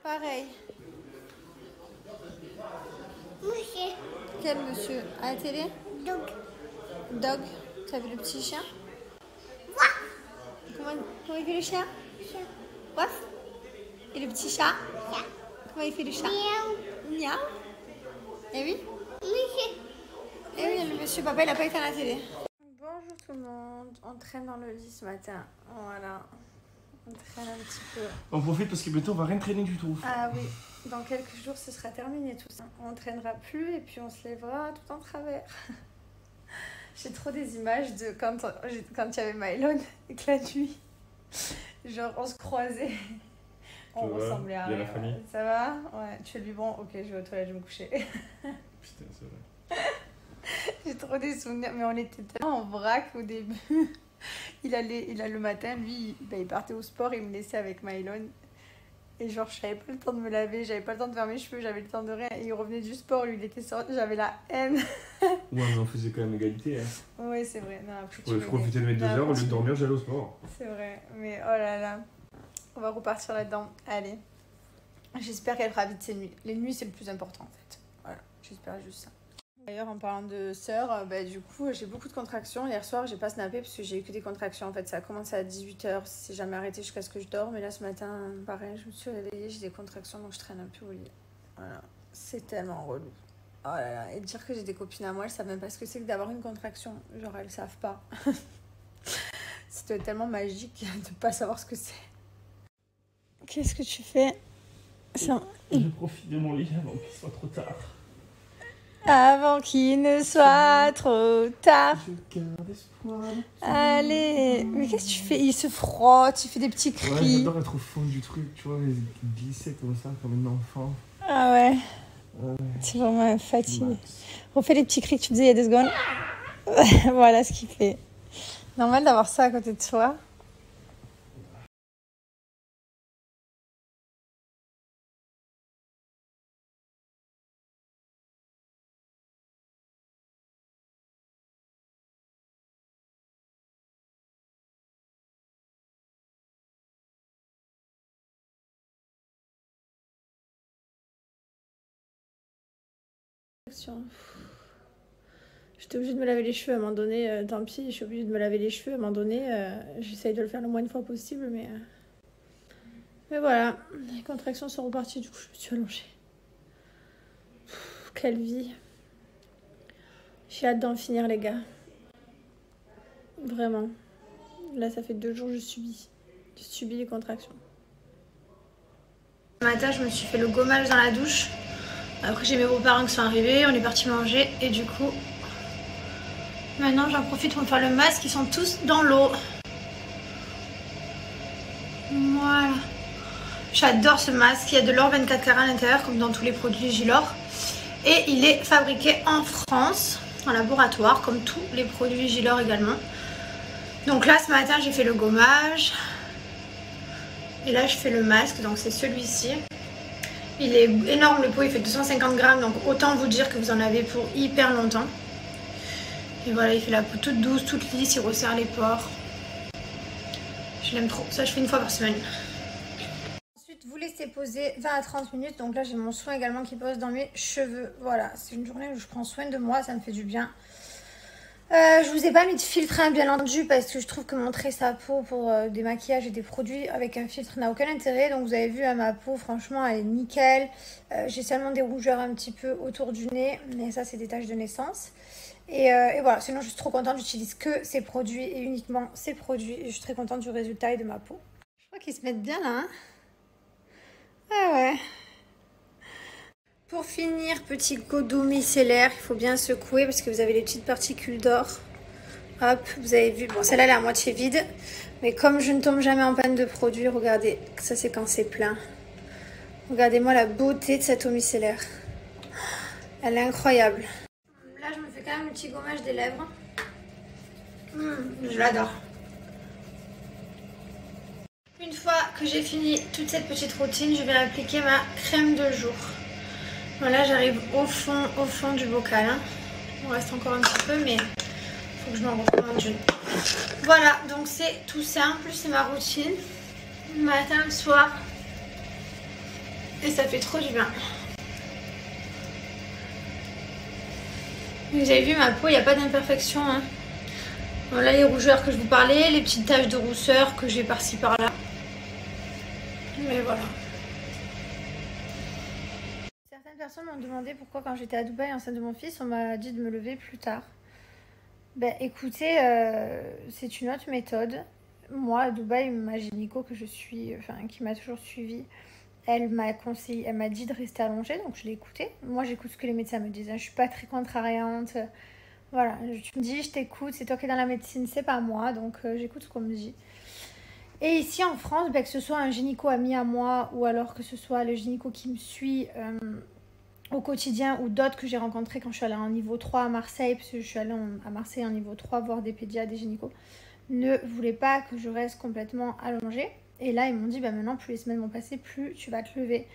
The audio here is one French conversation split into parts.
Pareil. Monsieur. Quel monsieur? À la télé? Dog. Dog. T'as vu le petit chien? Comment il fait le chien? Chien. Waf. Et le petit chat? Chat. Comment il fait le chat? Miaou. Miaou. Eh oui? Monsieur. Eh oui, le monsieur papa il a pas été à la télé. Bonjour tout le monde. On traîne dans le lit ce matin. Voilà. On traîne un petit peu. On profite parce que bientôt on va rien traîner du tout. Ah oui. Dans quelques jours ce sera terminé tout ça. On traînera plus et puis on se lèvera tout en travers. J'ai trop des images de quand il y avait Mylone et que la nuit, genre on se croisait. On ressemblait à rien. Ça va? Ouais, tu es le biberon? Ok, je vais aux toilettes, je vais me coucher. Putain, c'est vrai. J'ai trop des souvenirs, mais on était tellement en vrac au début. Il a le matin, lui, il partait au sport, il me laissait avec Mylone. Et genre, je n'avais pas le temps de me laver, j'avais pas le temps de faire mes cheveux, j'avais le temps de rien. Et il revenait du sport, lui, il était sorti, j'avais la haine. Ouais, mais on faisait quand même égalité. Hein. Oui, c'est vrai. Non, je profitais de mes 2 heures, au lieu de dormir, j'allais au sport. C'est vrai, mais oh là là. On va repartir là-dedans. Allez. J'espère qu'elle fera vite ses nuits. Les nuits, c'est le plus important en fait. Voilà, j'espère juste ça. D'ailleurs, en parlant de sœur, du coup, j'ai beaucoup de contractions. Hier soir, j'ai pas snappé parce que j'ai eu que des contractions. En fait, ça a commencé à 18h. C'est jamais arrêté jusqu'à ce que je dorme. Mais là, ce matin, pareil, je me suis réveillée. J'ai des contractions, donc je traîne un peu au lit. Voilà. C'est tellement relou. Oh là là. Et dire que j'ai des copines à moi, elles savent même pas ce que c'est que d'avoir une contraction. Genre, elles savent pas. C'était tellement magique de pas savoir ce que c'est. Qu'est-ce que tu fais? Ça... Je profite de mon lit avant qu'il soit trop tard. Avant qu'il ne soit trop tard. Je garde espoir. Allez, mais qu'est-ce que tu fais? Il se frotte, il fait des petits cris. Ouais, j'adore être au fond du truc, tu vois, glisser comme ça, comme un enfant. Ah ouais. C'est vraiment fatigué. Refais les petits cris que tu faisais il y a 2 secondes. Voilà ce qu'il fait. Normal d'avoir ça à côté de soi. J'étais obligée de me laver les cheveux à un moment donné, tant pis, je suis obligée de me laver les cheveux à un moment donné, j'essaye de le faire le moins de fois possible, mais voilà, les contractions sont reparties, du coup je me suis allongée. Quelle vie. J'ai hâte d'en finir les gars. Vraiment. Là ça fait 2 jours que je subis les contractions. Ce matin je me suis fait le gommage dans la douche. Après j'ai mes beaux-parents qui sont arrivés, on est parti manger et du coup maintenant j'en profite pour me faire le masque, ils sont tous dans l'eau. Voilà. J'adore ce masque, il y a de l'or 24 carats à l'intérieur comme dans tous les produits Gilor. Et il est fabriqué en France, en laboratoire, comme tous les produits Gilor également. Donc là ce matin j'ai fait le gommage. Et là je fais le masque, donc c'est celui-ci. Il est énorme, le pot il fait 250 grammes, donc autant vous dire que vous en avez pour hyper longtemps. Et voilà, il fait la peau toute douce, toute lisse, il resserre les pores. Je l'aime trop, ça je fais 1 fois par semaine. Ensuite, vous laissez poser 20 à 30 minutes, donc là j'ai mon soin également qui pose dans mes cheveux. Voilà, c'est une journée où je prends soin de moi, ça me fait du bien. Je vous ai pas mis de filtre hein, bien entendu parce que je trouve que montrer sa peau pour des maquillages et des produits avec un filtre n'a aucun intérêt. Donc vous avez vu ma peau franchement elle est nickel. J'ai seulement des rougeurs un petit peu autour du nez, mais ça c'est des taches de naissance. Et voilà, sinon je suis trop contente, j'utilise que ces produits et uniquement ces produits. Et je suis très contente du résultat et de ma peau. Je crois qu'ils se mettent bien là. Hein, ah ouais. Pour finir, petit goudou micellaire, il faut bien secouer parce que vous avez les petites particules d'or. Hop, vous avez vu, bon celle-là elle est à moitié vide. Mais comme je ne tombe jamais en panne de produit, regardez, ça c'est quand c'est plein. Regardez-moi la beauté de cette eau micellaire. Elle est incroyable. Là je me fais quand même un petit gommage des lèvres. Je l'adore. Une fois que j'ai fini toute cette petite routine, je vais appliquer ma crème de jour. Voilà, j'arrive au fond du bocal. Hein. Il me reste encore un petit peu, mais il faut que je m'en recommande une. Voilà, donc c'est tout simple, c'est ma routine. Le matin, le soir. Et ça fait trop du bien. Vous avez vu ma peau, il n'y a pas d'imperfection. Hein. Voilà les rougeurs que je vous parlais, les petites taches de rousseur que j'ai par-ci par-là. Mais voilà. Certaines personnes m'ont demandé pourquoi quand j'étais à Dubaï enceinte de mon fils, on m'a dit de me lever plus tard. Ben écoutez, c'est une autre méthode. Moi à Dubaï, ma gynéco que je suis, enfin qui m'a toujours suivie, elle m'a conseillé, elle m'a dit de rester allongée, donc je l'ai écoutée. Moi j'écoute ce que les médecins me disent, hein. Je suis pas très contrariante. Voilà, tu me dis, je t'écoute, c'est toi qui es dans la médecine, c'est pas moi, donc j'écoute ce qu'on me dit. Et ici en France, ben, que ce soit un gynéco ami à moi ou alors que ce soit le gynéco qui me suit au quotidien ou d'autres que j'ai rencontrés quand je suis allée en niveau 3 à Marseille, parce que je suis allée à Marseille en niveau 3 voir des pédiatres, des gynécos, ne voulaient pas que je reste complètement allongée. Et là, ils m'ont dit, bah maintenant, plus les semaines vont passer, plus tu vas te lever.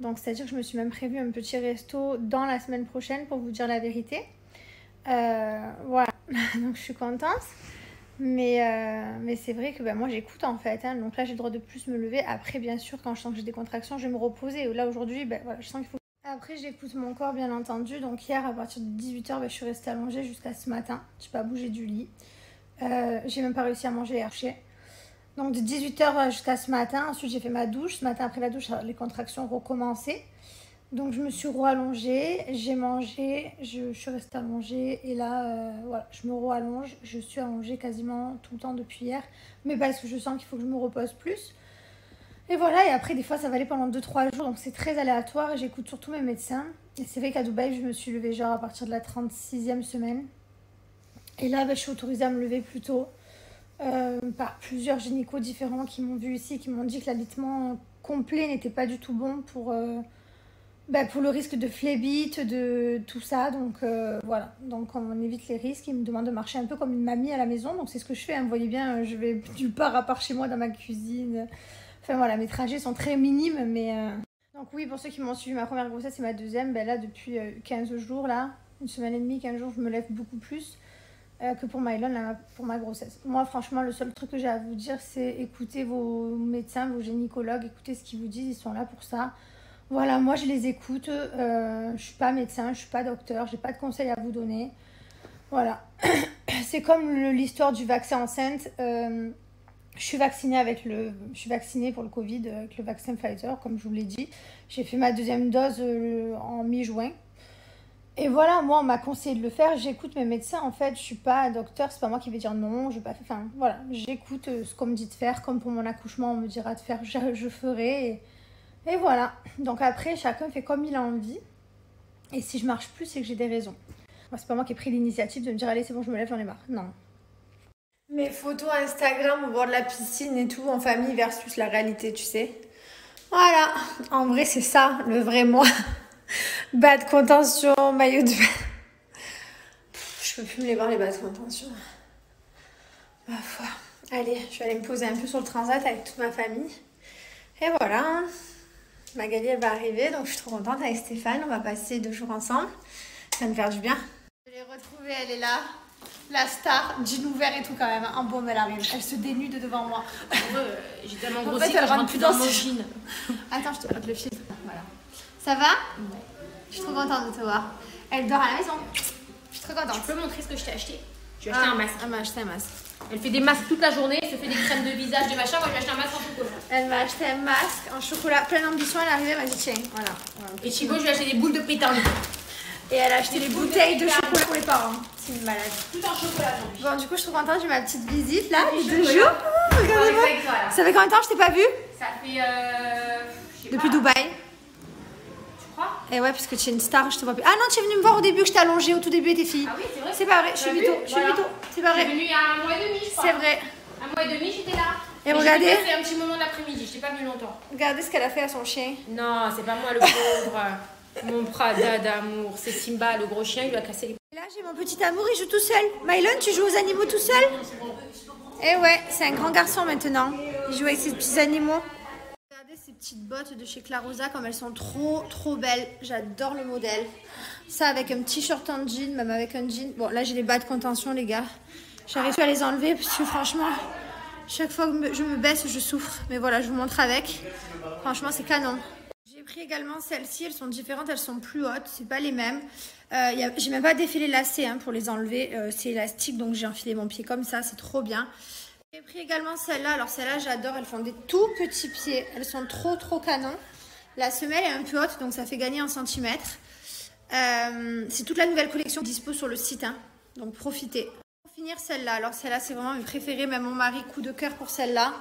Donc, c'est-à-dire que je me suis même prévu un petit resto dans la semaine prochaine pour vous dire la vérité. Voilà, donc je suis contente. Mais c'est vrai que bah, moi, j'écoute en fait. Hein. Donc là, j'ai le droit de plus me lever. Après, bien sûr, quand je sens que j'ai des contractions, je vais me reposer. Là, aujourd'hui, bah, voilà, je sens qu'il faut... Après, j'écoute mon corps, bien entendu. Donc hier, à partir de 18h, bah, je suis restée allongée jusqu'à ce matin. Je n'ai pas bougé du lit. J'ai même pas réussi à manger et archer. Donc de 18h jusqu'à ce matin. Ensuite j'ai fait ma douche. Ce matin après la douche les contractions ont recommencé. Donc je me suis re-allongée. J'ai mangé. Je suis restée allongée. Et là voilà, je me re-allonge. Je suis allongée quasiment tout le temps depuis hier. Mais parce que je sens qu'il faut que je me repose plus. Et voilà, et après des fois ça va aller pendant 2-3 jours. Donc c'est très aléatoire et j'écoute surtout mes médecins. Et c'est vrai qu'à Dubaï je me suis levée genre à partir de la 36e semaine. Et là, bah, je suis autorisée à me lever plus tôt par plusieurs gynécos différents qui m'ont vu ici, qui m'ont dit que l'allaitement complet n'était pas du tout bon pour le risque de phlébite, de tout ça. Donc voilà, donc on évite les risques. Ils me demandent de marcher un peu comme une mamie à la maison. Donc c'est ce que je fais, hein. Vous voyez bien, je vais nulle part à part chez moi dans ma cuisine. Enfin voilà, mes trajets sont très minimes. Mais donc oui, pour ceux qui m'ont suivi ma première grossesse et ma deuxième, ben là depuis 15 jours, là, une semaine et demie, 15 jours, je me lève beaucoup plus. Que pour Mylène, pour ma grossesse. Moi, franchement, le seul truc que j'ai à vous dire, c'est écoutez vos médecins, vos gynécologues, écoutez ce qu'ils vous disent, ils sont là pour ça. Voilà, moi, je les écoute. Je suis pas médecin, je suis pas docteur, j'ai pas de conseils à vous donner. Voilà. C'est comme l'histoire du vaccin enceinte. Je suis vaccinée pour le Covid avec le vaccin Pfizer, comme je vous l'ai dit. J'ai fait ma deuxième dose en mi-juin. Et voilà, moi on m'a conseillé de le faire, j'écoute mes médecins en fait, je suis pas docteur, c'est pas moi qui vais dire non, je vais pas faire, enfin voilà, j'écoute ce qu'on me dit de faire, comme pour mon accouchement on me dira de faire, je ferai, et voilà. Donc après chacun fait comme il a envie, et si je marche plus c'est que j'ai des raisons. Moi c'est pas moi qui ai pris l'initiative de me dire allez c'est bon je me lève, j'en ai marre, non. Mes photos Instagram au bord de la piscine et tout en famille versus la réalité tu sais. Voilà, en vrai c'est ça le vrai moi. Bas de contention, maillot de bain. Je peux plus me les voir les bas de contention. Ma foi. Allez, je vais aller me poser un peu sur le transat avec toute ma famille. Et voilà. Magali elle va arriver, donc je suis trop contente avec Stéphane. On va passer 2 jours ensemble. Ça va me faire du bien. Je l'ai retrouvée, elle est là. La star, jean ouvert et tout quand même. En bombe elle arrive. Elle se dénude devant moi. J'ai tellement grossi que je rentre plus dans mon jean. Attends, je te montre le film. Voilà. Ça va? Ouais. Je suis trop contente de te voir. Elle dort à la maison. Je suis trop contente. Tu peux montrer ce que je t'ai acheté? Tu as acheté un masque. Elle m'a acheté un masque. Elle fait des masques toute la journée, elle se fait des crèmes de visage, des machins. Moi, je lui ai acheté un masque en chocolat. Elle m'a acheté un masque en chocolat. Pleine d'ambition, elle est arrivée, elle m'a dit tiens, voilà. Et Chibo, je lui ai acheté des boules de pétanque. Et elle a acheté les bouteilles de chocolat pour les parents. C'est une malade. Tout en chocolat. Bon, du coup, je suis trop contente. J'ai ma petite visite là. Les 2 jours. Regardez-moi. Ça fait combien de temps que je t'ai pas vue? Ça fait. Depuis Dubaï. Et ouais, parce que tu es une star, je te vois plus. Ah non, tu es venue me voir au début, que je t'ai allongée, au tout début, et tes filles. Ah oui, c'est vrai. C'est pas vrai, je suis mytho. Je suis mytho. C'est pas vrai. Je suis venue il y a 1 mois et demi, je crois. C'est vrai. 1 mois et demi, j'étais là. Et regardez. J'ai fait un petit moment l'après-midi, je t'ai pas vu longtemps. Regardez ce qu'elle a fait à son chien. Non, c'est pas moi le pauvre. Mon Prada d'amour. C'est Simba, le gros chien, il lui a cassé les. Et là, j'ai mon petit amour, il joue tout seul. Mylène, tu joues aux animaux tout seul? Eh ouais, c'est un grand garçon maintenant. Il joue avec ses petits animaux. Regardez ces petites bottes de chez Clarosa comme elles sont trop belles. J'adore le modèle. Ça avec un petit short en jean, même avec un jean. Bon là j'ai les bas de contention les gars. J'arrive plus à les enlever parce que franchement chaque fois que je me baisse je souffre. Mais voilà je vous montre avec. Franchement c'est canon. J'ai pris également celles-ci, elles sont différentes, elles sont plus hautes, c'est pas les mêmes. J'ai même pas défilé les lacets hein, pour les enlever, c'est élastique donc j'ai enfilé mon pied comme ça, c'est trop bien. J'ai pris également celles-là, alors celles-là j'adore, elles font des tout petits pieds, elles sont trop canon. La semelle est un peu haute donc ça fait gagner 1 cm. C'est toute la nouvelle collection dispo sur le site, hein, donc profitez. Pour finir celle-là, alors celle-là c'est vraiment mes préférées, même mon mari coup de cœur pour celle-là.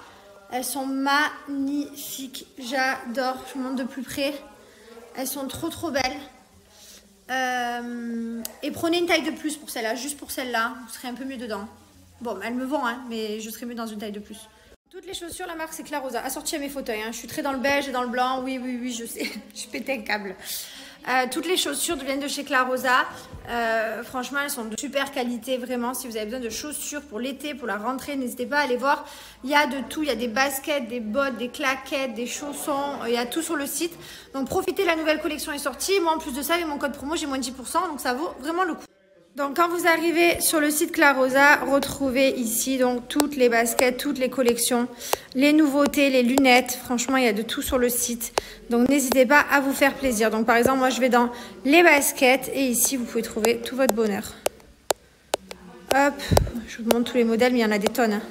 Elles sont magnifiques, j'adore, je vous montre de plus près. Elles sont trop belles. Et prenez une taille de plus pour celle-là, juste pour celle-là, vous serez un peu mieux dedans. Bon, elles me vont, hein, mais je serai mieux dans une taille de plus. Toutes les chaussures, la marque c'est Clarosa, assortie à mes fauteuils. Hein. Je suis très dans le beige et dans le blanc, oui, je sais, je pétais un câble. Toutes les chaussures viennent de chez Clarosa. Franchement, elles sont de super qualité, vraiment. Si vous avez besoin de chaussures pour l'été, pour la rentrée, n'hésitez pas à aller voir. Il y a de tout, il y a des baskets, des bottes, des claquettes, des chaussons, il y a tout sur le site. Donc profitez, la nouvelle collection est sortie. Moi, en plus de ça, avec mon code promo, j'ai moins de 10%, donc ça vaut vraiment le coup. Donc quand vous arrivez sur le site Clarosa, retrouvez ici donc toutes les baskets, toutes les collections, les nouveautés, les lunettes. Franchement, il y a de tout sur le site. Donc n'hésitez pas à vous faire plaisir. Donc par exemple, moi je vais dans les baskets et ici vous pouvez trouver tout votre bonheur. Hop, je vous montre tous les modèles, mais il y en a des tonnes. Hein.